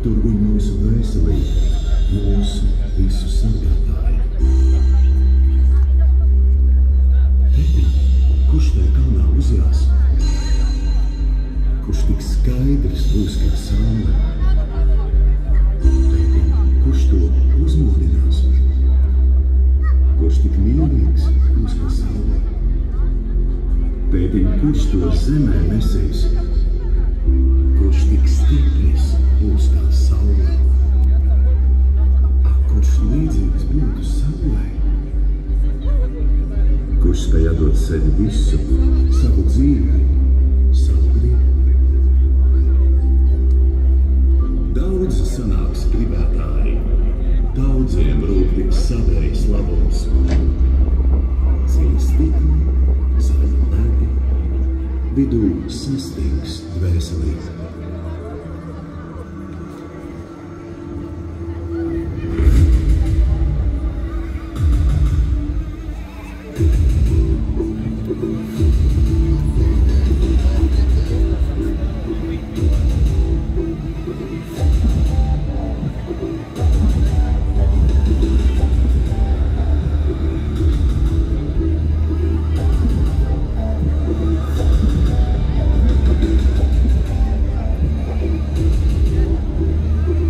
tur guļ mūsu dvēselība, mūsu visu sargātāji. Tēti, kurš tajā kalnā uzjās? Kurš tik skaidrs būs kā saule? Tēti, kurš to uzmodinās? Kurš tik mīlīgs būs kā saule? Tēti, kurš to zemē nesīs? Kurš tik stiprs būs kā saule? Kurš līdzīgs būtu saulē? Kurš spēj atdot sevi visu, savu dzīvi, savu gribu? Daudz sanāks gribētāji, daudziem rūp tik savējs labums. Dziļi stikli, zaļi ledi, vidū sastings dvēselība.